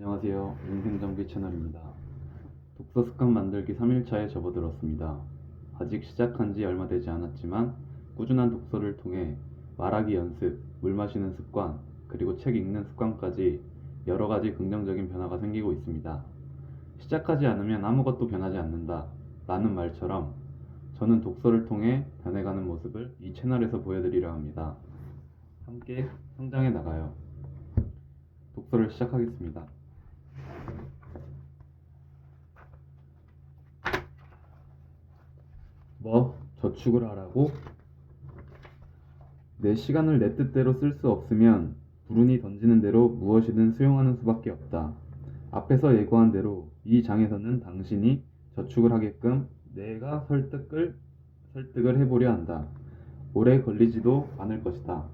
안녕하세요. 인생정비 채널입니다. 독서 습관 만들기 3일차에 접어들었습니다. 아직 시작한 지 얼마 되지 않았지만 꾸준한 독서를 통해 말하기 연습, 물 마시는 습관, 그리고 책 읽는 습관까지 여러 가지 긍정적인 변화가 생기고 있습니다. 시작하지 않으면 아무것도 변하지 않는다 라는 말처럼 저는 독서를 통해 변해가는 모습을 이 채널에서 보여드리려 합니다. 함께 성장해 나가요. 독서를 시작하겠습니다. 저축을 하라고? 내 시간을 내 뜻대로 쓸 수 없으면 불운이 던지는 대로 무엇이든 수용하는 수밖에 없다. 앞에서 예고한 대로 이 장에서는 당신이 저축을 하게끔 내가 설득을 해보려 한다. 오래 걸리지도 않을 것이다.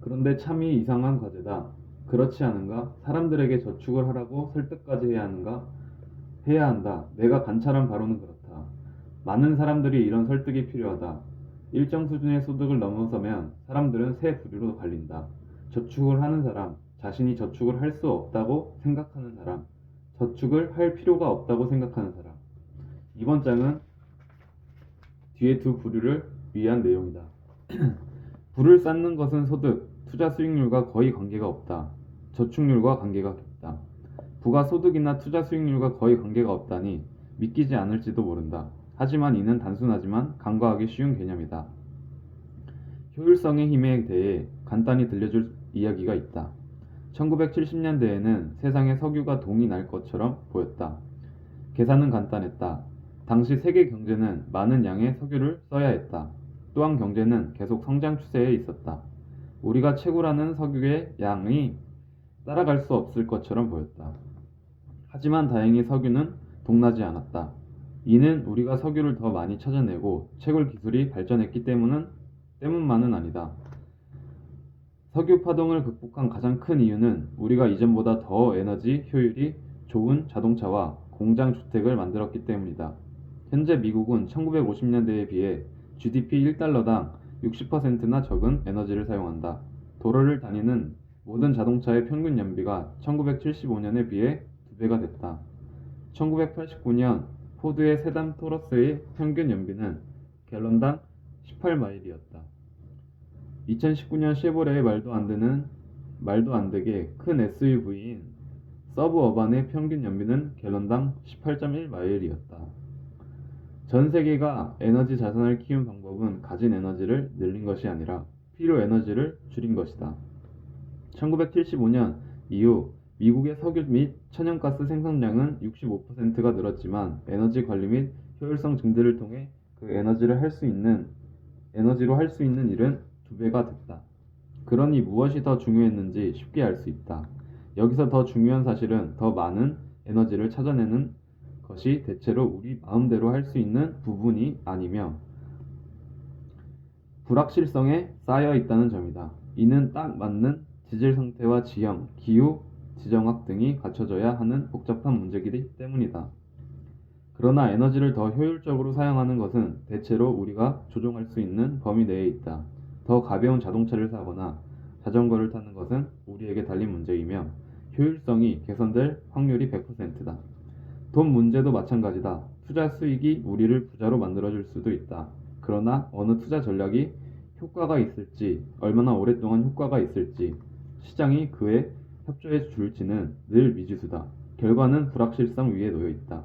그런데 참이 이상한 과제다. 그렇지 않은가? 사람들에게 저축을 하라고 설득까지 해야 하는가? 해야 한다. 내가 관찰한 바로는 그렇다. 많은 사람들이 이런 설득이 필요하다. 일정 수준의 소득을 넘어서면 사람들은 새 부류로 갈린다. 저축을 하는 사람, 자신이 저축을 할 수 없다고 생각하는 사람, 저축을 할 필요가 없다고 생각하는 사람. 이번 장은 뒤에 두 부류를 위한 내용이다. 부를 쌓는 것은 소득, 투자 수익률과 거의 관계가 없다. 저축률과 관계가 깊다. 부가 소득이나 투자 수익률과 거의 관계가 없다니 믿기지 않을지도 모른다. 하지만 이는 단순하지만 간과하기 쉬운 개념이다. 효율성의 힘에 대해 간단히 들려줄 이야기가 있다. 1970년대에는 세상에 석유가 동이 날 것처럼 보였다. 계산은 간단했다. 당시 세계 경제는 많은 양의 석유를 써야 했다. 또한 경제는 계속 성장 추세에 있었다. 우리가 채굴하는 석유의 양이 따라갈 수 없을 것처럼 보였다. 하지만 다행히 석유는 동나지 않았다. 이는 우리가 석유를 더 많이 찾아내고 채굴 기술이 발전했기 때문만은 아니다. 석유 파동을 극복한 가장 큰 이유는 우리가 이전보다 더 에너지 효율이 좋은 자동차와 공장 주택을 만들었기 때문이다. 현재 미국은 1950년대에 비해 GDP 1달러당 60%나 적은 에너지를 사용한다. 도로를 다니는 모든 자동차의 평균 연비가 1975년에 비해 2배가 됐다. 1989년 포드의 세단 토러스의 평균 연비는 갤런당 18마일이었다. 2019년 쉐보레의 말도 안 되게 큰 SUV인 서브어반의 평균 연비는 갤런당 18.1마일이었다. 전 세계가 에너지 자산을 키운 방법은 가진 에너지를 늘린 것이 아니라 필요 에너지를 줄인 것이다. 1975년 이후 미국의 석유 및 천연가스 생산량은 65%가 늘었지만 에너지 관리 및 효율성 증대를 통해 그 에너지로 할 수 있는 일은 2배가 됐다. 그러니 무엇이 더 중요했는지 쉽게 알 수 있다. 여기서 더 중요한 사실은 더 많은 에너지를 찾아내는 것이 대체로 우리 마음대로 할 수 있는 부분이 아니며 불확실성에 쌓여 있다는 점이다. 이는 딱 맞는 지질 상태와 지형, 기후, 지정학 등이 갖춰져야 하는 복잡한 문제이기 때문이다. 그러나 에너지를 더 효율적으로 사용하는 것은 대체로 우리가 조종할 수 있는 범위 내에 있다. 더 가벼운 자동차를 사거나 자전거를 타는 것은 우리에게 달린 문제이며 효율성이 개선될 확률이 100%다. 돈 문제도 마찬가지다. 투자 수익이 우리를 부자로 만들어줄 수도 있다. 그러나 어느 투자 전략이 효과가 있을지, 얼마나 오랫동안 효과가 있을지, 시장이 그에 협조해 줄지는 늘 미지수다. 결과는 불확실성 위에 놓여 있다.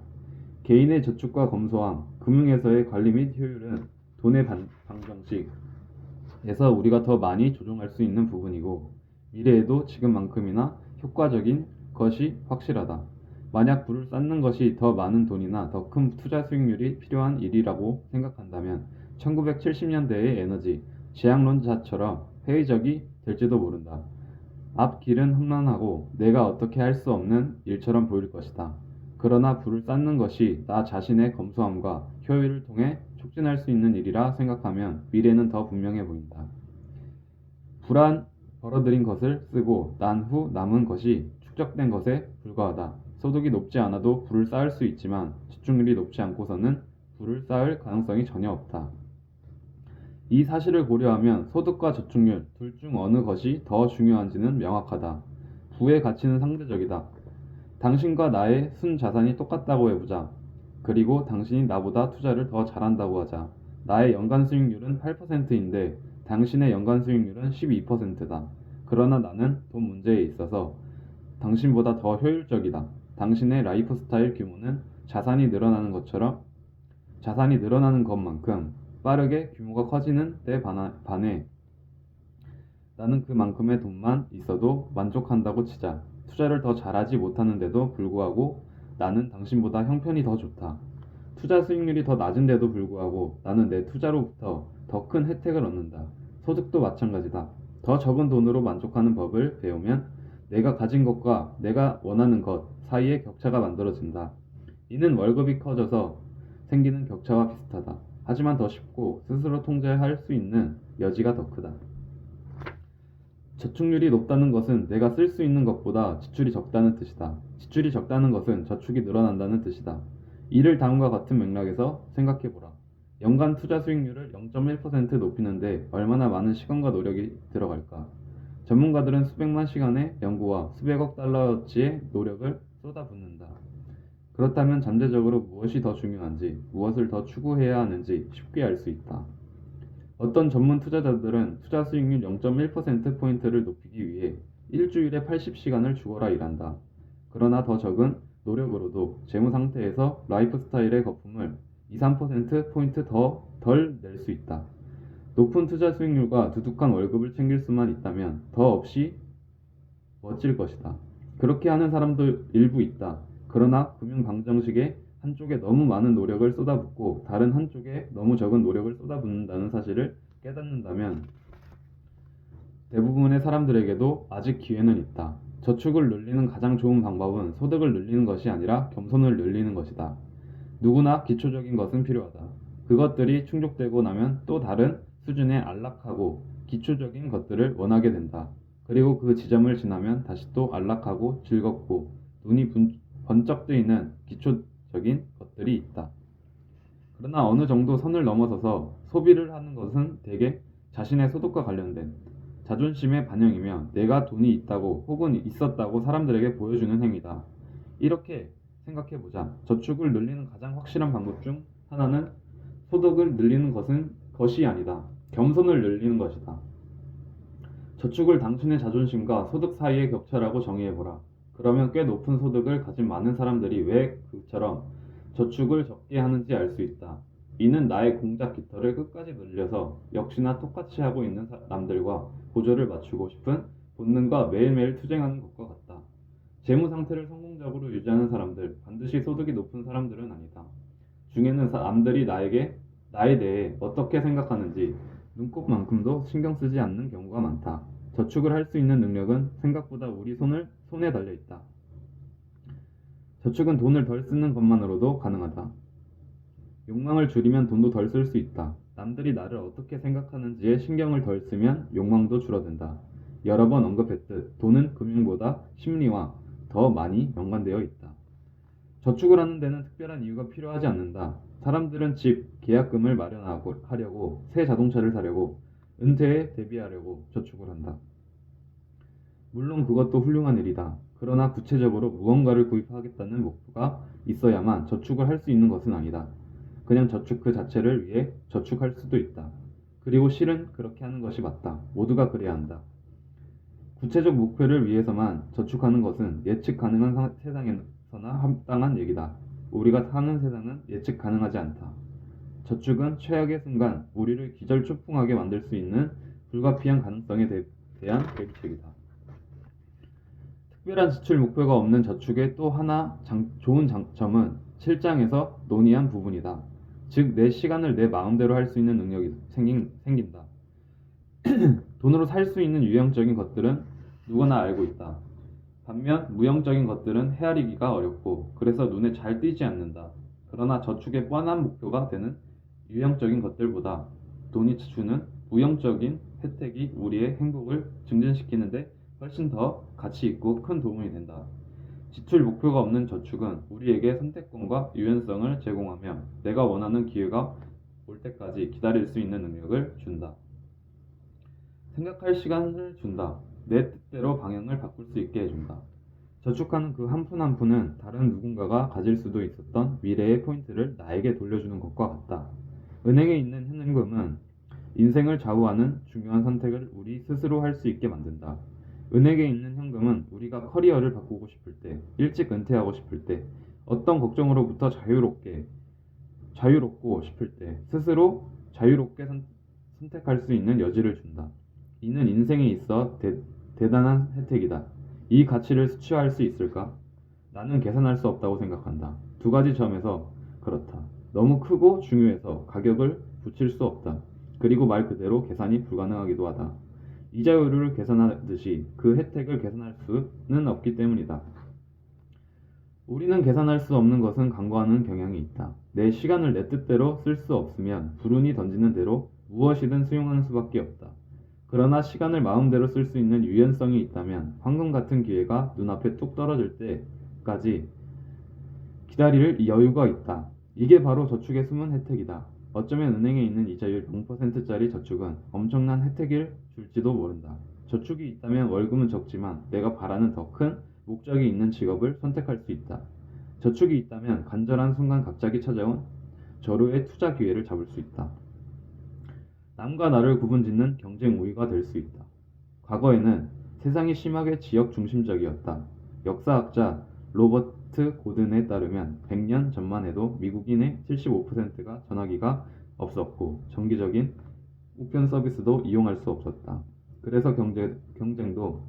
개인의 저축과 검소함, 금융에서의 관리 및 효율은 돈의 방정식에서 우리가 더 많이 조종할 수 있는 부분이고 미래에도 지금만큼이나 효과적인 것이 확실하다. 만약 부를 쌓는 것이 더 많은 돈이나 더 큰 투자 수익률이 필요한 일이라고 생각한다면 1970년대의 에너지 제약론자처럼 회의적이 될지도 모른다. 앞 길은 험난하고 내가 어떻게 할 수 없는 일처럼 보일 것이다. 그러나 부를 쌓는 것이 나 자신의 검소함과 효율을 통해 촉진할 수 있는 일이라 생각하면 미래는 더 분명해 보인다. 불안 벌어들인 것을 쓰고 난 후 남은 것이 축적된 것에 불과하다. 소득이 높지 않아도 부를 쌓을 수 있지만 저축률이 높지 않고서는 부를 쌓을 가능성이 전혀 없다. 이 사실을 고려하면 소득과 저축률 둘 중 어느 것이 더 중요한지는 명확하다. 부의 가치는 상대적이다. 당신과 나의 순 자산이 똑같다고 해보자. 그리고 당신이 나보다 투자를 더 잘한다고 하자. 나의 연간 수익률은 8%인데 당신의 연간 수익률은 12%다. 그러나 나는 돈 문제에 있어서 당신보다 더 효율적이다. 당신의 라이프 스타일 규모는 자산이 늘어나는 것만큼 빠르게 규모가 커지는 데 반해 나는 그만큼의 돈만 있어도 만족한다고 치자. 투자를 더 잘하지 못하는데도 불구하고 나는 당신보다 형편이 더 좋다. 투자 수익률이 더 낮은데도 불구하고 나는 내 투자로부터 더 큰 혜택을 얻는다. 소득도 마찬가지다. 더 적은 돈으로 만족하는 법을 배우면 내가 가진 것과 내가 원하는 것 사이에 격차가 만들어진다. 이는 월급이 커져서 생기는 격차와 비슷하다. 하지만 더 쉽고 스스로 통제할 수 있는 여지가 더 크다. 저축률이 높다는 것은 내가 쓸 수 있는 것보다 지출이 적다는 뜻이다. 지출이 적다는 것은 저축이 늘어난다는 뜻이다. 이를 다음과 같은 맥락에서 생각해보라. 연간 투자 수익률을 0.1% 높이는데 얼마나 많은 시간과 노력이 들어갈까? 전문가들은 수백만 시간의 연구와 수백억 달러어치의 노력을 쏟아붓는다. 그렇다면 잠재적으로 무엇이 더 중요한지, 무엇을 더 추구해야 하는지 쉽게 알 수 있다. 어떤 전문 투자자들은 투자 수익률 0.1%포인트를 높이기 위해 일주일에 80시간을 죽어라 일한다. 그러나 더 적은 노력으로도 재무 상태에서 라이프 스타일의 거품을 2~3%포인트 덜 낼 수 있다. 높은 투자 수익률과 두둑한 월급을 챙길 수만 있다면 더 없이 멋질 것이다. 그렇게 하는 사람도 일부 있다. 그러나 금융 방정식의 한쪽에 너무 많은 노력을 쏟아붓고 다른 한쪽에 너무 적은 노력을 쏟아붓는다는 사실을 깨닫는다면 대부분의 사람들에게도 아직 기회는 있다. 저축을 늘리는 가장 좋은 방법은 소득을 늘리는 것이 아니라 겸손을 늘리는 것이다. 누구나 기초적인 것은 필요하다. 그것들이 충족되고 나면 또 다른 수준의 안락하고 기초적인 것들을 원하게 된다. 그리고 그 지점을 지나면 다시 또 안락하고 즐겁고 눈이 번쩍 뜨이는 기초적인 것들이 있다. 그러나 어느 정도 선을 넘어서서 소비를 하는 것은 대개 자신의 소득과 관련된 자존심의 반영이며 내가 돈이 있다고 혹은 있었다고 사람들에게 보여주는 행위다. 이렇게 생각해보자. 저축을 늘리는 가장 확실한 방법 중 하나는 소득을 늘리는 것이 아니다. 겸손을 늘리는 것이다. 저축을 당신의 자존심과 소득 사이의 격차라고 정의해보라. 그러면 꽤 높은 소득을 가진 많은 사람들이 왜 그처럼 저축을 적게 하는지 알 수 있다. 이는 나의 공작 깃털을 끝까지 늘려서 역시나 똑같이 하고 있는 남들과 보조를 맞추고 싶은 본능과 매일매일 투쟁하는 것과 같다. 재무 상태를 성공적으로 유지하는 사람들, 반드시 소득이 높은 사람들은 아니다. 중에는 남들이 나에 대해 어떻게 생각하는지 눈곱만큼도 신경 쓰지 않는 경우가 많다. 저축을 할 수 있는 능력은 생각보다 우리 손에 달려 있다. 저축은 돈을 덜 쓰는 것만으로도 가능하다. 욕망을 줄이면 돈도 덜 쓸 수 있다. 남들이 나를 어떻게 생각하는지에 신경을 덜 쓰면 욕망도 줄어든다. 여러 번 언급했듯 돈은 금융보다 심리와 더 많이 연관되어 있다. 저축을 하는 데는 특별한 이유가 필요하지 않는다. 사람들은 집, 계약금을 마련하려고, 새 자동차를 사려고, 은퇴에 대비하려고 저축을 한다. 물론 그것도 훌륭한 일이다. 그러나 구체적으로 무언가를 구입하겠다는 목표가 있어야만 저축을 할 수 있는 것은 아니다. 그냥 저축 그 자체를 위해 저축할 수도 있다. 그리고 실은 그렇게 하는 것이 맞다. 모두가 그래야 한다. 구체적 목표를 위해서만 저축하는 것은 예측 가능한 세상에서나 합당한 얘기다. 우리가 사는 세상은 예측 가능하지 않다. 저축은 최악의 순간 우리를 기절초풍하게 만들 수 있는 불가피한 가능성에 대한 대비책이다. 특별한 지출 목표가 없는 저축의 또 하나 좋은 장점은 7장에서 논의한 부분이다. 즉, 내 시간을 내 마음대로 할 수 있는 능력이 생긴다. 돈으로 살 수 있는 유형적인 것들은 누구나 알고 있다. 반면 무형적인 것들은 헤아리기가 어렵고 그래서 눈에 잘 띄지 않는다. 그러나 저축의 뻔한 목표가 되는 유형적인 것들보다 돈이 주는 무형적인 혜택이 우리의 행복을 증진시키는데 훨씬 더 가치 있고 큰 도움이 된다. 지출 목표가 없는 저축은 우리에게 선택권과 유연성을 제공하며 내가 원하는 기회가 올 때까지 기다릴 수 있는 능력을 준다. 생각할 시간을 준다. 내 뜻대로 방향을 바꿀 수 있게 해준다. 저축하는 그 한 푼 한 푼은 다른 누군가가 가질 수도 있었던 미래의 포인트를 나에게 돌려주는 것과 같다. 은행에 있는 현금은 인생을 좌우하는 중요한 선택을 우리 스스로 할 수 있게 만든다. 은행에 있는 현금은 우리가 커리어를 바꾸고 싶을 때, 일찍 은퇴하고 싶을 때, 어떤 걱정으로부터 자유롭고 싶을 때, 스스로 자유롭게 선택할 수 있는 여지를 준다. 이는 인생에 있어 대단한 혜택이다. 이 가치를 수치화할 수 있을까? 나는 계산할 수 없다고 생각한다. 두 가지 점에서 그렇다. 너무 크고 중요해서 가격을 붙일 수 없다. 그리고 말 그대로 계산이 불가능하기도 하다. 이자율을 계산하듯이 그 혜택을 계산할 수는 없기 때문이다. 우리는 계산할 수 없는 것은 간과하는 경향이 있다. 내 시간을 내 뜻대로 쓸 수 없으면 불운이 던지는 대로 무엇이든 수용하는 수밖에 없다. 그러나 시간을 마음대로 쓸 수 있는 유연성이 있다면 황금 같은 기회가 눈앞에 뚝 떨어질 때까지 기다릴 여유가 있다. 이게 바로 저축의 숨은 혜택이다. 어쩌면 은행에 있는 이자율 0%짜리 저축은 엄청난 혜택일 줄지도 모른다. 저축이 있다면 월급은 적지만 내가 바라는 더 큰 목적이 있는 직업을 선택할 수 있다. 저축이 있다면 간절한 순간 갑자기 찾아온 절호의 투자 기회를 잡을 수 있다. 남과 나를 구분짓는 경쟁 우위가 될 수 있다. 과거에는 세상이 심하게 지역 중심적이었다. 역사학자 로버트 고든에 따르면 100년 전만 해도 미국인의 75%가 전화기가 없었고 정기적인 우편 서비스도 이용할 수 없었다. 그래서 경쟁도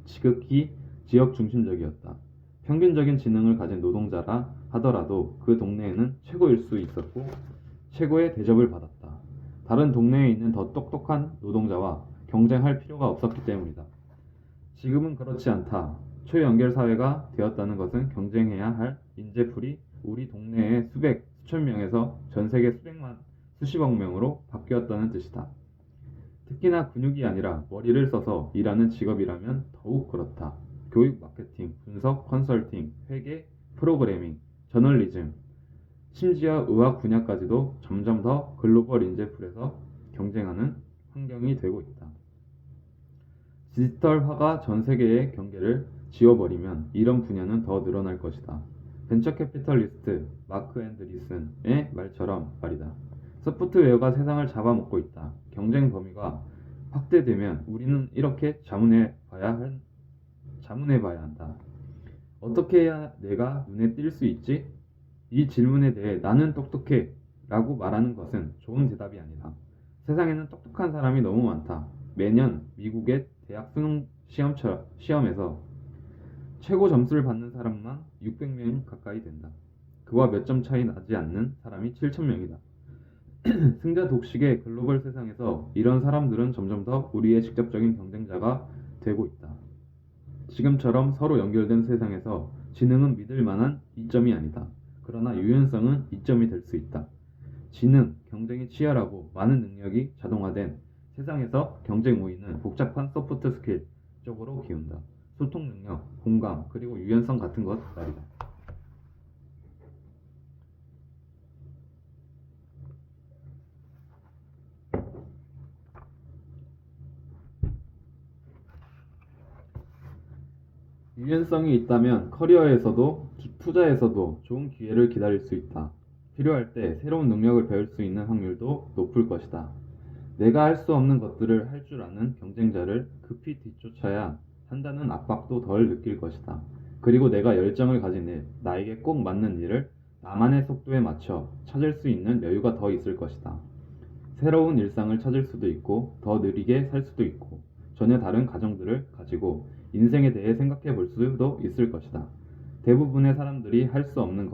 지극히 지역 중심적이었다. 평균적인 지능을 가진 노동자라 하더라도 그 동네에는 최고일 수 있었고 최고의 대접을 받았다. 다른 동네에 있는 더 똑똑한 노동자와 경쟁할 필요가 없었기 때문이다. 지금은 그렇지 않다. 초연결 사회가 되었다는 것은 경쟁해야 할 인재풀이 우리 동네의 수천 명에서 전 세계 수십억 명으로 바뀌었다는 뜻이다. 특히나 근육이 아니라 머리를 써서 일하는 직업이라면 더욱 그렇다. 교육, 마케팅, 분석, 컨설팅, 회계, 프로그래밍, 저널리즘, 심지어 의학 분야까지도 점점 더 글로벌 인재풀에서 경쟁하는 환경이 되고 있다. 디지털화가 전 세계의 경계를 지워버리면 이런 분야는 더 늘어날 것이다. 벤처 캐피털리스트 마크 앤드리슨의 말처럼 말이다. 소프트웨어가 세상을 잡아먹고 있다. 경쟁 범위가 확대되면 우리는 이렇게 자문해봐야 한다. 어떻게 해야 내가 눈에 띌 수 있지? 이 질문에 대해 나는 똑똑해 라고 말하는 것은 좋은 대답이 아니다. 세상에는 똑똑한 사람이 너무 많다. 매년 미국의 대학 수능 시험에서 최고 점수를 받는 사람만 600명 가까이 된다. 그와 몇 점 차이 나지 않는 사람이 7,000명이다. 승자 독식의 글로벌 세상에서 이런 사람들은 점점 더 우리의 직접적인 경쟁자가 되고 있다. 지금처럼 서로 연결된 세상에서 지능은 믿을 만한 이점이 아니다. 그러나 유연성은 이점이 될 수 있다. 지능, 경쟁이 치열하고 많은 능력이 자동화된 세상에서 경쟁 우위는 복잡한 소프트 스킬 쪽으로 기운다. 소통 능력, 공감, 그리고 유연성 같은 것 말이다. 유연성이 있다면 커리어에서도 투자에서도 좋은 기회를 기다릴 수 있다. 필요할 때 새로운 능력을 배울 수 있는 확률도 높을 것이다. 내가 할 수 없는 것들을 할 줄 아는 경쟁자를 급히 뒤쫓아야 한다는 압박도 덜 느낄 것이다. 그리고 내가 열정을 가진 일, 나에게 꼭 맞는 일을 나만의 속도에 맞춰 찾을 수 있는 여유가 더 있을 것이다. 새로운 일상을 찾을 수도 있고 더 느리게 살 수도 있고 전혀 다른 가정들을 가지고 인생에 대해 생각해 볼 수도 있을 것이다. 대부분의 사람들이 할 수 없는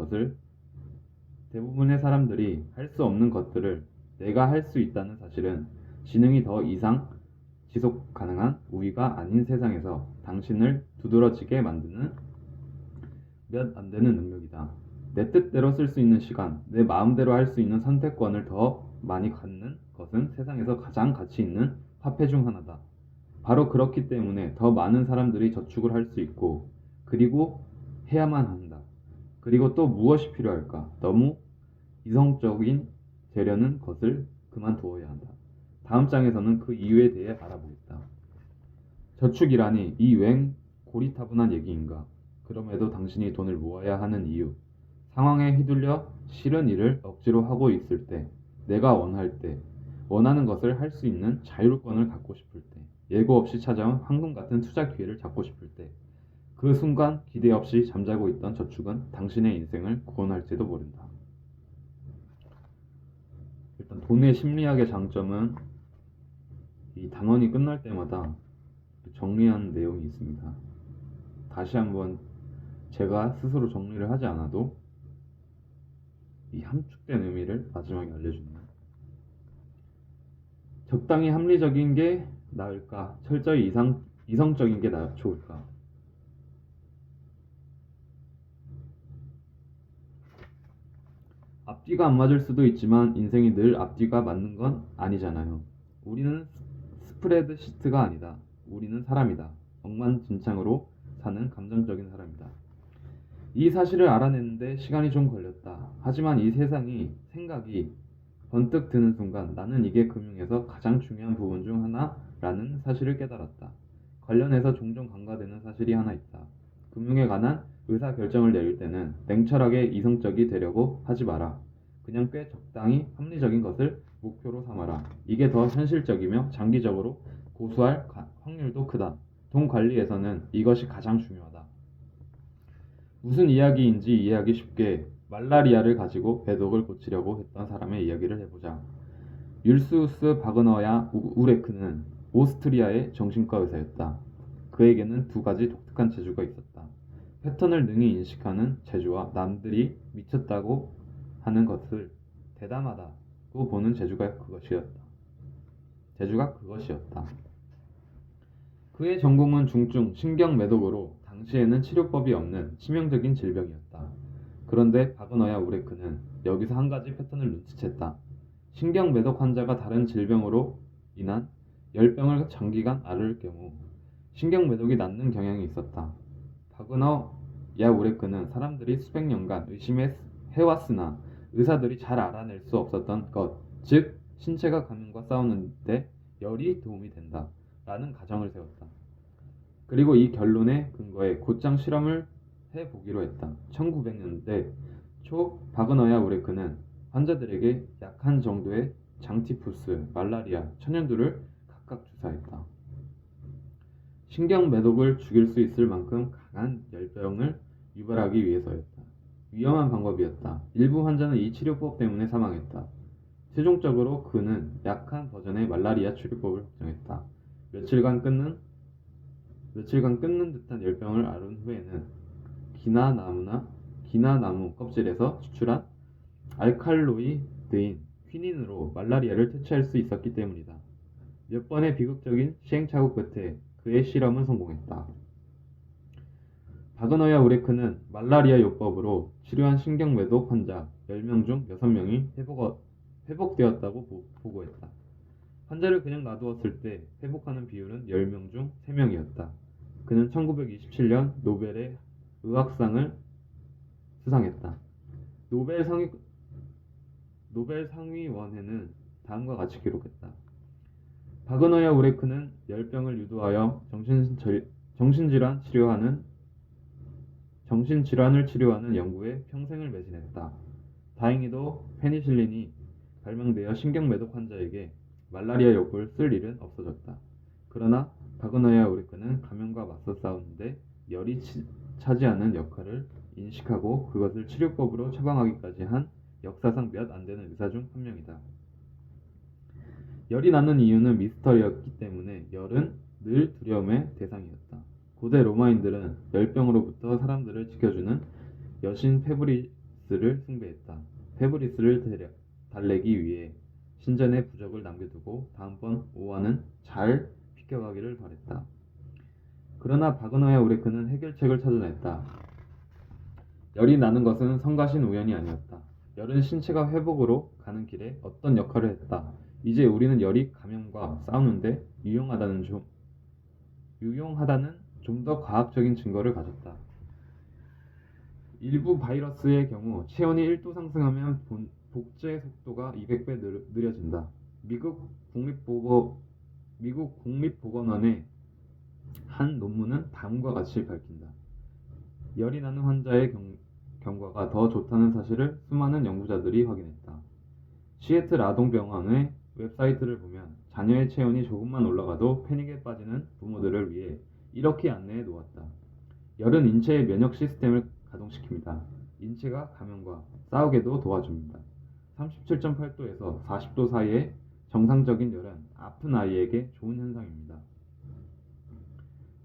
것들을 내가 할 수 있다는 사실은 지능이 더 이상 지속 가능한 우위가 아닌 세상에서 당신을 두드러지게 만드는 몇 안 되는 능력이다. 내 뜻대로 쓸 수 있는 시간, 내 마음대로 할 수 있는 선택권을 더 많이 갖는 것은 세상에서 가장 가치 있는 화폐 중 하나다. 바로 그렇기 때문에 더 많은 사람들이 저축을 할 수 있고 그리고 해야만 한다. 그리고 또 무엇이 필요할까? 너무 이성적인 되려는 것을 그만두어야 한다. 다음 장에서는 그 이유에 대해 알아보겠다. 저축이라니 이 웬 고리타분한 얘기인가? 그럼에도 당신이 돈을 모아야 하는 이유, 상황에 휘둘려 싫은 일을 억지로 하고 있을 때, 내가 원할 때, 원하는 것을 할 수 있는 자율권을 갖고 싶을 때, 예고 없이 찾아온 황금 같은 투자 기회를 잡고 싶을 때, 그 순간 기대 없이 잠자고 있던 저축은 당신의 인생을 구원할지도 모른다. 일단 돈의 심리학의 장점은 이 단원이 끝날 때마다 정리하는 내용이 있습니다. 다시 한번 제가 스스로 정리를 하지 않아도 이 함축된 의미를 마지막에 알려줍니다. 적당히 합리적인 게 나을까? 철저히 이성적인 게 좋을까? 앞뒤가 안 맞을 수도 있지만 인생이 늘 앞뒤가 맞는 건 아니잖아요. 우리는 스프레드시트가 아니다. 우리는 사람이다. 억만진창으로 사는 감정적인 사람이다. 이 사실을 알아내는데 시간이 좀 걸렸다. 하지만 이 세상이 생각이 번뜩 드는 순간 나는 이게 금융에서 가장 중요한 부분 중 하나라는 사실을 깨달았다. 관련해서 종종 간과되는 사실이 하나 있다. 금융에 관한 의사결정을 내릴 때는 냉철하게 이성적이 되려고 하지 마라. 그냥 꽤 적당히 합리적인 것을 목표로 삼아라. 이게 더 현실적이며 장기적으로 고수할 확률도 크다. 돈 관리에서는 이것이 가장 중요하다. 무슨 이야기인지 이해하기 쉽게 말라리아를 가지고 배독을 고치려고 했던 사람의 이야기를 해보자. 율수우스 바그너야 우레크는 오스트리아의 정신과 의사였다. 그에게는 두 가지 독특한 재주가 있었다. 패턴을 능히 인식하는 재주와 남들이 미쳤다고 하는 것을 대담하다고 보는 재주가 그것이었다. 그의 전공은 중증 신경매독으로 당시에는 치료법이 없는 치명적인 질병이었다. 그런데 바그너야 우레크는 여기서 한 가지 패턴을 눈치챘다. 신경매독 환자가 다른 질병으로 인한 열병을 장기간 앓을 경우 신경매독이 낫는 경향이 있었다. 바그너야 우레크는 사람들이 수백 년간 의심해왔으나 의사들이 잘 알아낼 수 없었던 것, 즉 신체가 감염과 싸우는데 열이 도움이 된다 라는 가정을 세웠다. 그리고 이 결론에 근거해 곧장 실험을 해보기로 했다. 1900년대 초 바그너야 우레크는 환자들에게 약한 정도의 장티푸스, 말라리아, 천연두를 각각 주사했다. 신경매독을 죽일 수 있을 만큼 강한 열병을 유발하기 위해서였다. 위험한 방법이었다. 일부 환자는 이 치료법 때문에 사망했다. 최종적으로 그는 약한 버전의 말라리아 치료법을 확정했다. 며칠간 끊는 듯한 열병을 앓은 후에는 기나나무 껍질에서 추출한 알칼로이드인 퀴닌으로 말라리아를 퇴치할 수 있었기 때문이다. 몇 번의 비극적인 시행착오 끝에 그의 실험은 성공했다. 바그너야 우레크는 말라리아 요법으로 치료한 신경매독 환자 10명 중 6명이 회복되었다고 보고했다. 환자를 그냥 놔두었을 때 회복하는 비율은 10명 중 3명이었다. 그는 1927년 노벨의 의학상을 수상했다. 노벨 상위원회는 다음과 같이 기록했다. 바그너야 우레크는 열병을 유도하여 정신질환을 치료하는 연구에 평생을 매진했다. 다행히도 페니실린이 발명되어 신경매독 환자에게 말라리아 약을 쓸 일은 없어졌다. 그러나 바그너야 우레크는 감염과 맞서 싸우는데 열이 차지하는 역할을 인식하고 그것을 치료법으로 처방하기까지 한 역사상 몇 안 되는 의사 중 한 명이다. 열이 나는 이유는 미스터리였기 때문에 열은 늘 두려움의 대상이었다. 고대 로마인들은 열병으로부터 사람들을 지켜주는 여신 페브리스를 숭배했다. 페브리스를 달래기 위해 신전에 부적을 남겨두고 다음번 오와는 잘 비켜가기를 바랬다. 그러나 바그너야 우레크는 해결책을 찾아냈다. 열이 나는 것은 성가신 우연이 아니었다. 열은 신체가 회복으로 가는 길에 어떤 역할을 했다. 이제 우리는 열이 감염과 싸우는데 유용하다는 좀 더 과학적인 증거를 가졌다. 일부 바이러스의 경우 체온이 1도 상승하면 복제 속도가 200배 느려진다. 미국 국립보건원의 한 논문은 다음과 같이 밝힌다. 열이 나는 환자의 경과가 더 좋다는 사실을 수많은 연구자들이 확인했다. 시애틀 아동병원의 웹사이트를 보면 자녀의 체온이 조금만 올라가도 패닉에 빠지는 부모들을 위해 이렇게 안내해 놓았다. 열은 인체의 면역 시스템을 가동시킵니다. 인체가 감염과 싸우게도 도와줍니다. 37.8도에서 40도 사이의 정상적인 열은 아픈 아이에게 좋은 현상입니다.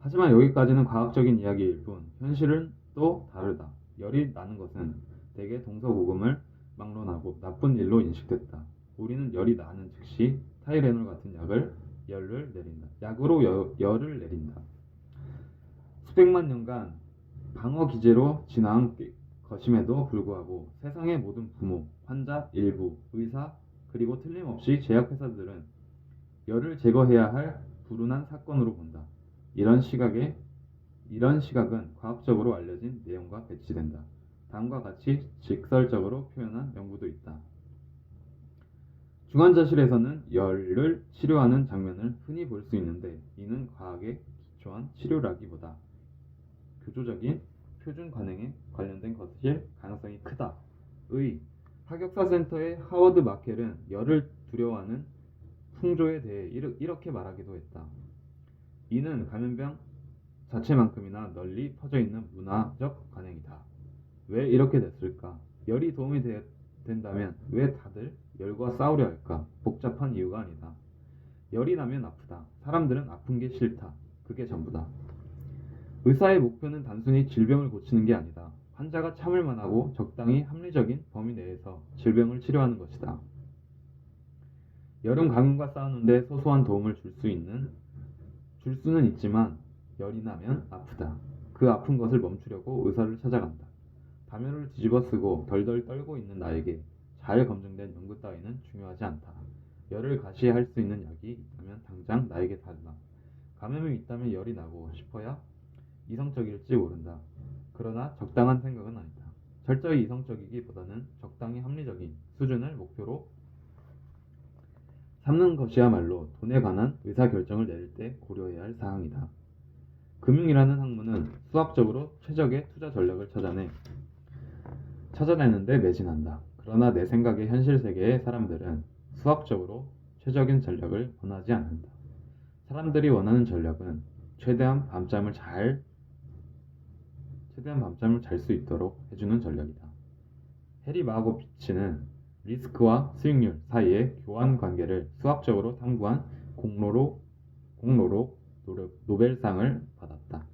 하지만 여기까지는 과학적인 이야기일 뿐 현실은 또 다르다. 열이 나는 것은 대개 동서고금을 막론하고 나쁜 일로 인식됐다. 우리는 열이 나는 즉시 타이레놀 같은 약으로 열을 내린다. 수백만 년간 방어 기제로 진화한 것임에도 불구하고 세상의 모든 부모, 환자, 일부, 의사, 그리고 틀림없이 제약회사들은 열을 제거해야 할 불운한 사건으로 본다. 이런 시각은 과학적으로 알려진 내용과 배치된다. 다음과 같이 직설적으로 표현한 연구도 있다. 중환자실에서는 열을 치료하는 장면을 흔히 볼 수 있는데 이는 과학에 기초한 치료라기보다 교조적인 표준 관행에 관련된 것일 가능성이 크다. 하격사센터의 하워드 마켈은 열을 두려워하는 풍조에 대해 이렇게 말하기도 했다. 이는 감염병 자체만큼이나 널리 퍼져있는 문화적 관행이다. 왜 이렇게 됐을까? 열이 도움이 된다면 왜 다들 열과 싸우려 할까? 복잡한 이유가 아니다. 열이 나면 아프다. 사람들은 아픈 게 싫다. 그게 전부다. 의사의 목표는 단순히 질병을 고치는 게 아니다. 환자가 참을 만하고 적당히 합리적인 범위 내에서 질병을 치료하는 것이다. 열은 감염과 싸우는데 소소한 도움을 줄 수는 있지만 열이 나면 아프다. 그 아픈 것을 멈추려고 의사를 찾아간다. 담요를 뒤집어 쓰고 덜덜 떨고 있는 나에게 잘 검증된 연구 따위는 중요하지 않다. 열을 가시할 수 있는 약이 있다면 당장 나에게 달라. 감염이 있다면 열이 나고 싶어야 이성적일지 모른다. 그러나 적당한 생각은 아니다. 철저히 이성적이기보다는 적당히 합리적인 수준을 목표로 삼는 것이야말로 돈에 관한 의사결정을 내릴 때 고려해야 할 사항이다. 금융이라는 학문은 수학적으로 최적의 투자 전략을 찾아내는데 매진한다. 그러나 내 생각의 현실 세계의 사람들은 수학적으로 최적인 전략을 원하지 않는다. 사람들이 원하는 전략은 최대한 밤잠을 잘 수 있도록 해주는 전략이다. 해리 마고비치는 리스크와 수익률 사이의 교환 관계를 수학적으로 탐구한 공로로 노벨상을 받았다.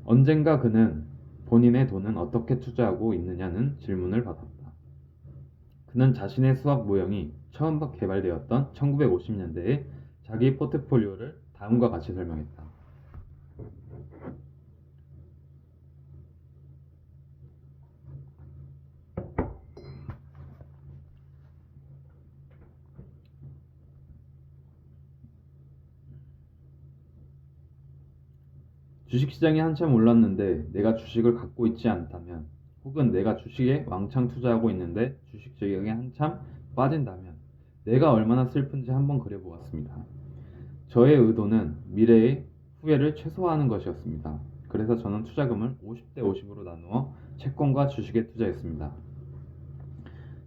언젠가 그는 본인의 돈은 어떻게 투자하고 있느냐는 질문을 받았다. 그는 자신의 수학 모형이 처음 개발되었던 1950년대에 자기 포트폴리오를 다음과 같이 설명했다. 주식시장이 한참 올랐는데 내가 주식을 갖고 있지 않다면 혹은 내가 주식에 왕창 투자하고 있는데 주식 시장이 한참 빠진다면 내가 얼마나 슬픈지 한번 그려보았습니다. 저의 의도는 미래의 후회를 최소화하는 것이었습니다. 그래서 저는 투자금을 50대 50으로 나누어 채권과 주식에 투자했습니다.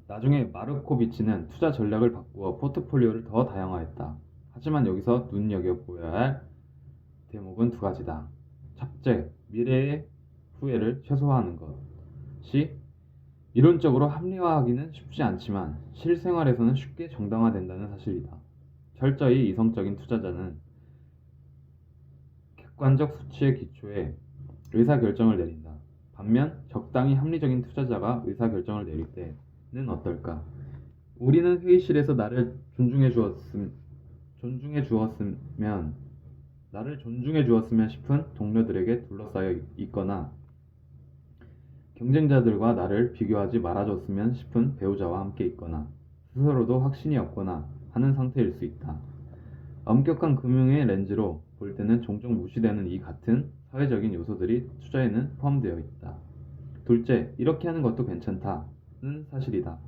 나중에 마르코비치는 투자 전략을 바꾸어 포트폴리오를 더 다양화했다. 하지만 여기서 눈여겨보아야 할 대목은 두 가지다. 첫째, 미래의 후회를 최소화하는 것이 이론적으로 합리화하기는 쉽지 않지만 실생활에서는 쉽게 정당화된다는 사실이다. 철저히 이성적인 투자자는 객관적 수치에 기초해 의사결정을 내린다. 반면 적당히 합리적인 투자자가 의사결정을 내릴 때는 어떨까? 우리는 회의실에서 나를 존중해 주었으면 싶은 동료들에게 둘러싸여 있거나 경쟁자들과 나를 비교하지 말아줬으면 싶은 배우자와 함께 있거나 스스로도 확신이 없거나 하는 상태일 수 있다. 엄격한 금융의 렌즈로 볼 때는 종종 무시되는 이 같은 사회적인 요소들이 투자에는 포함되어 있다. 둘째, 이렇게 하는 것도 괜찮다는 사실이다.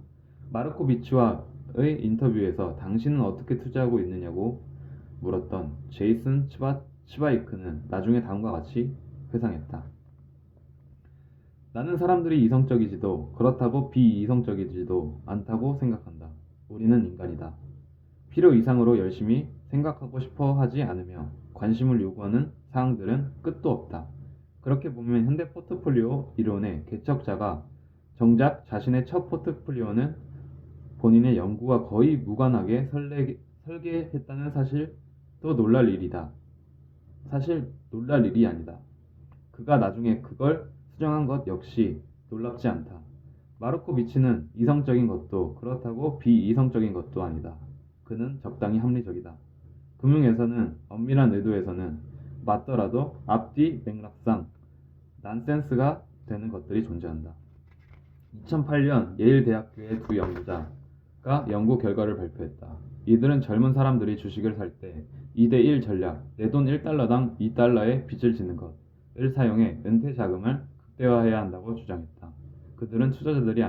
마르코비치와 인터뷰에서 당신은 어떻게 투자하고 있느냐고 물었던 제이슨 치바이크는 나중에 다음과 같이 회상했다. 나는 사람들이 이성적이지도 그렇다고 비이성적이지도 않다고 생각한다. 우리는 인간이다. 필요 이상으로 열심히 생각하고 싶어 하지 않으며 관심을 요구하는 사항들은 끝도 없다. 그렇게 보면 현대 포트폴리오 이론의 개척자가 정작 자신의 첫 포트폴리오는 본인의 연구와 거의 무관하게 설계했다는 사실도 놀랄 일이다. 사실 놀랄 일이 아니다. 그가 나중에 그걸 수정한 것 역시 놀랍지 않다. 마르코 비치는 이성적인 것도 그렇다고 비이성적인 것도 아니다. 그는 적당히 합리적이다. 금융에서는 엄밀한 의도에서는 맞더라도 앞뒤 맥락상 난센스가 되는 것들이 존재한다. 2008년 예일 대학교의 두 연구자가 연구 결과를 발표했다. 이들은 젊은 사람들이 주식을 살 때 2대1 전략, 내 돈 1달러당 2달러의 빚을 짓는 것을 사용해 은퇴 자금을 극대화해야 한다고 주장했다. 그들은 투자자들이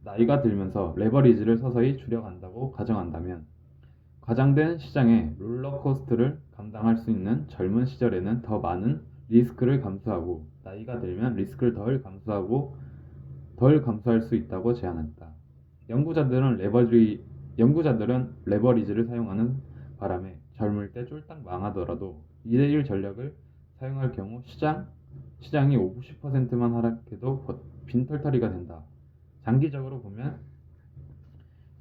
나이가 들면서 레버리지를 서서히 줄여간다고 가정한다면 과장된 시장의 롤러코스터를 감당할 수 있는 젊은 시절에는 더 많은 리스크를 감수하고 나이가 들면 리스크를 덜 감수할 수 있다고 제안했다. 연구자들은 레버리지를 사용하는 바람에 젊을 때 쫄딱 망하더라도 2대1 전략을 사용할 경우 시장이 50%만 하락해도 빈털터리가 된다. 장기적으로 보면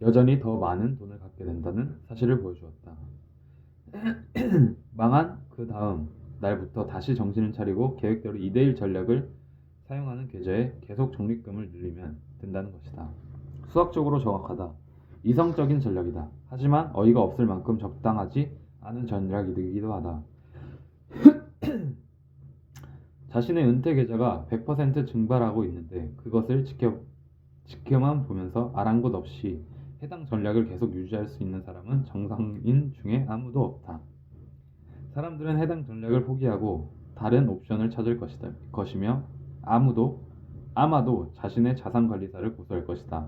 여전히 더 많은 돈을 갖게 된다는 사실을 보여주었다. 망한 그 다음 날부터 다시 정신을 차리고 계획대로 2대1 전략을 사용하는 계좌에 계속 적립금을 늘리면 된다는 것이다. 수학적으로 정확하다. 이성적인 전략이다. 하지만 어이가 없을 만큼 적당하지 않은 전략이기도 하다. 자신의 은퇴 계좌가 100% 증발하고 있는데 그것을 지켜만 보면서 아랑곳 없이 해당 전략을 계속 유지할 수 있는 사람은 정상인 중에 아무도 없다. 사람들은 해당 전략을 포기하고 다른 옵션을 찾을 것이며 아마도 자신의 자산관리사를 고소할 것이다.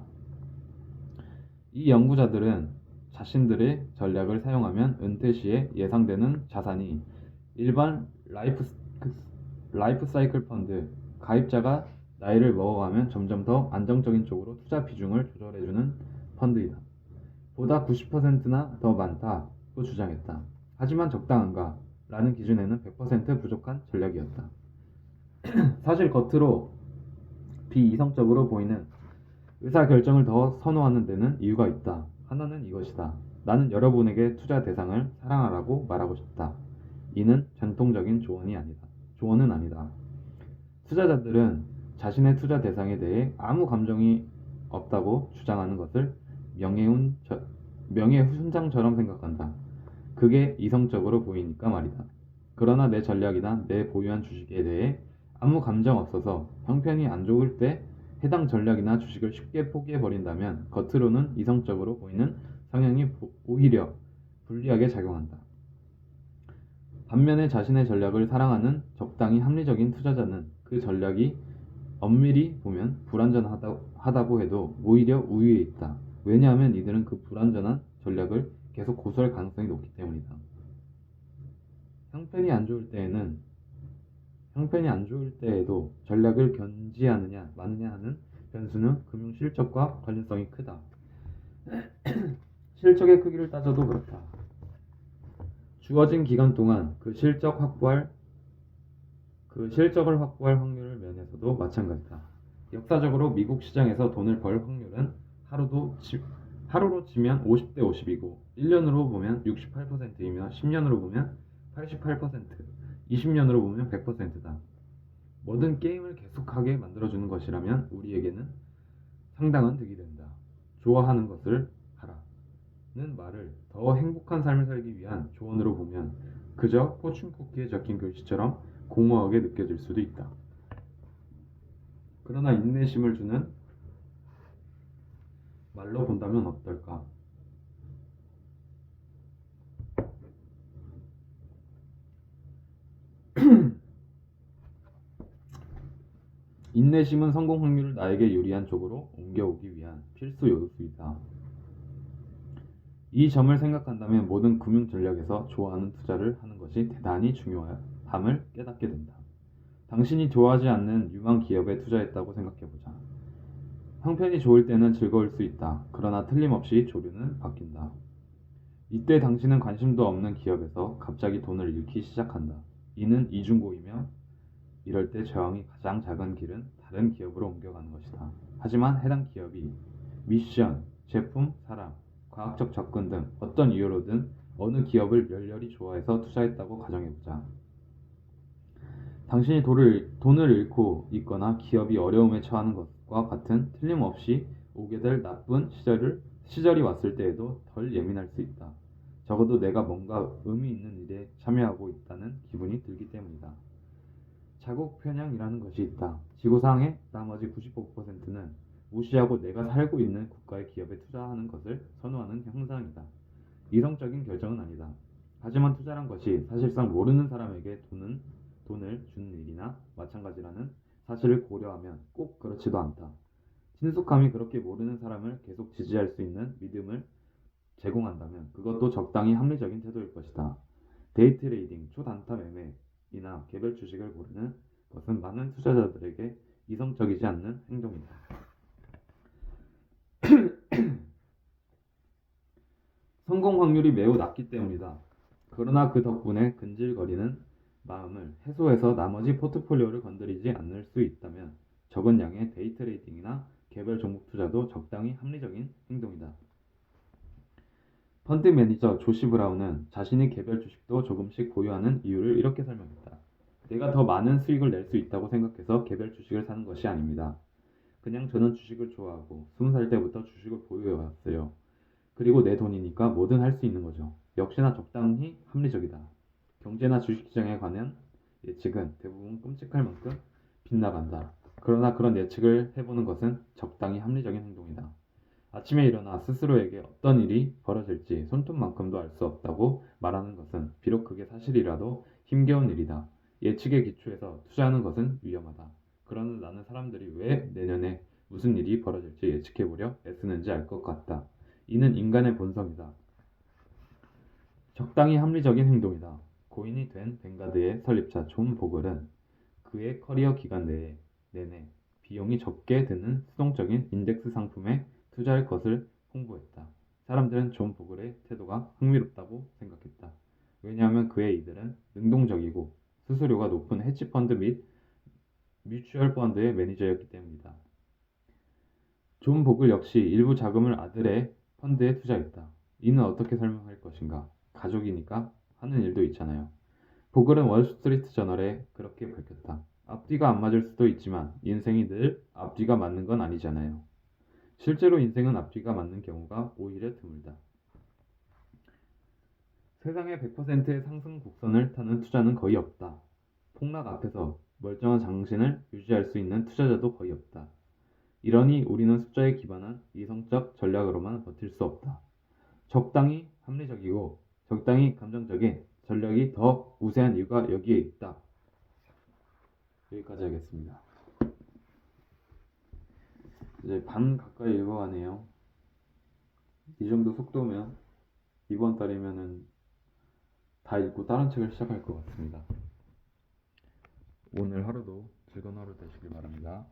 이 연구자들은 자신들의 전략을 사용하면 은퇴 시에 예상되는 자산이 일반 라이프 사이클 펀드 가입자가 나이를 먹어가면 점점 더 안정적인 쪽으로 투자 비중을 조절해주는 펀드이다. 보다 90%나 더 많다고 주장했다. 하지만 적당한가? 라는 기준에는 100% 부족한 전략이었다. 사실 겉으로 비이성적으로 보이는 의사결정을 더 선호하는 데는 이유가 있다. 하나는 이것이다. 나는 여러분에게 투자 대상을 사랑하라고 말하고 싶다. 이는 전통적인 조언은 아니다. 투자자들은 자신의 투자 대상에 대해 아무 감정이 없다고 주장하는 것을 명예훈장처럼 생각한다. 그게 이성적으로 보이니까 말이다. 그러나 내 전략이나 내 보유한 주식에 대해 아무 감정 없어서 형편이 안 좋을 때 해당 전략이나 주식을 쉽게 포기해버린다면 겉으로는 이성적으로 보이는 성향이 오히려 불리하게 작용한다. 반면에 자신의 전략을 사랑하는 적당히 합리적인 투자자는 그 전략이 엄밀히 보면 불완전하다고 해도 오히려 우위에 있다. 왜냐하면 이들은 그 불완전한 전략을 계속 고수할 가능성이 높기 때문이다. 형편이 안 좋을 때에도 전략을 견지하느냐 마느냐 하는 변수는 금융 실적과 관련성이 크다. 실적의 크기를 따져도 그렇다. 주어진 기간 동안 그 실적을 확보할 확률을 면에서도 마찬가지다. 역사적으로 미국 시장에서 돈을 벌 확률은 하루로 치면 50대 50이고 1년으로 보면 68%이며 10년으로 보면 88%, 20년으로 보면 100%다. 모든 게임을 계속하게 만들어주는 것이라면 우리에게는 상당한 득이 된다. 좋아하는 것을 하라는 말을 더 행복한 삶을 살기 위한 조언으로 보면 그저 포춘 쿠키에 적힌 글씨처럼 공허하게 느껴질 수도 있다. 그러나 인내심을 주는 말로 본다면 어떨까? 인내심은 성공 확률을 나에게 유리한 쪽으로 옮겨오기 위한 필수 요소이다. 이 점을 생각한다면 모든 금융 전략에서 좋아하는 투자를 하는 것이 대단히 중요함을 깨닫게 된다. 당신이 좋아하지 않는 유망 기업에 투자했다고 생각해보자. 형편이 좋을 때는 즐거울 수 있다. 그러나 틀림없이 조류는 바뀐다. 이때 당신은 관심도 없는 기업에서 갑자기 돈을 잃기 시작한다. 이는 이중고이며 이럴 때 저항이 가장 작은 길은 다른 기업으로 옮겨가는 것이다. 하지만 해당 기업이 미션, 제품, 사람, 과학적 접근 등 어떤 이유로든 어느 기업을 열렬히 좋아해서 투자했다고 가정해보자. 당신이 돈을 잃고 있거나 기업이 어려움에 처하는 것과 같은 틀림없이 오게 될 나쁜 시절이 왔을 때에도 덜 예민할 수 있다. 적어도 내가 뭔가 의미 있는 일에 참여하고 있다는 기분이 들기 때문이다. 자국 편향이라는 것이 있다. 지구상의 나머지 95%는 무시하고 내가 살고 있는 국가의 기업에 투자하는 것을 선호하는 형상이다. 이성적인 결정은 아니다. 하지만 투자란 것이 사실상 모르는 사람에게 돈을 주는 일이나 마찬가지라는 사실을 고려하면 꼭 그렇지도 않다. 친숙함이 그렇게 모르는 사람을 계속 지지할 수 있는 믿음을 제공한다면 그것도 적당히 합리적인 태도일 것이다. 데이트레이딩, 초단타 매매이나 개별 주식을 고르는 것은 많은 투자자들에게 이성적이지 않는 행동이다. 성공 확률이 매우 낮기 때문이다. 그러나 그 덕분에 근질거리는 마음을 해소해서 나머지 포트폴리오를 건드리지 않을 수 있다면 적은 양의 데이트레이딩이나 개별 종목 투자도 적당히 합리적인 행동이다. 펀드 매니저 조시 브라운은 자신이 개별 주식도 조금씩 보유하는 이유를 이렇게 설명했다. 내가 더 많은 수익을 낼 수 있다고 생각해서 개별 주식을 사는 것이 아닙니다. 그냥 저는 주식을 좋아하고 20살 때부터 주식을 보유해왔어요. 그리고 내 돈이니까 뭐든 할 수 있는 거죠. 역시나 적당히 합리적이다. 경제나 주식시장에 관한 예측은 대부분 끔찍할 만큼 빗나간다. 그러나 그런 예측을 해보는 것은 적당히 합리적인 행동이다. 아침에 일어나 스스로에게 어떤 일이 벌어질지 손톱만큼도 알 수 없다고 말하는 것은 비록 그게 사실이라도 힘겨운 일이다. 예측에 기초해서 투자하는 것은 위험하다. 그러나 나는 사람들이 왜 내년에 무슨 일이 벌어질지 예측해보려 애쓰는지 알 것 같다. 이는 인간의 본성이다. 적당히 합리적인 행동이다. 고인이 된 뱅가드의 설립자 존 보글은 그의 커리어 기간 내내 비용이 적게 드는 수동적인 인덱스 상품에 투자할 것을 홍보했다. 사람들은 존 보글의 태도가 흥미롭다고 생각했다. 왜냐하면 그의 이들은 능동적이고 수수료가 높은 헤지펀드 및 뮤추얼 펀드의 매니저였기 때문이다. 존 보글 역시 일부 자금을 아들의 펀드에 투자했다. 이는 어떻게 설명할 것인가? 가족이니까 하는 일도 있잖아요. 보글은 월스트리트 저널에 그렇게 밝혔다. 앞뒤가 안 맞을 수도 있지만 인생이 늘 앞뒤가 맞는 건 아니잖아요. 실제로 인생은 앞뒤가 맞는 경우가 오히려 드물다. 세상에 100%의 상승 곡선을 타는 투자는 거의 없다. 폭락 앞에서 멀쩡한 장신을 유지할 수 있는 투자자도 거의 없다. 이러니 우리는 숫자에 기반한 이성적 전략으로만 버틸 수 없다. 적당히 합리적이고 적당히 감정적인 전략이 더 우세한 이유가 여기에 있다. 여기까지 하겠습니다. 이제 반 가까이 읽어가네요. 이 정도 속도면 이번 달이면은 다 읽고 다른 책을 시작할 것 같습니다. 오늘 하루도 즐거운 하루 되시길 바랍니다.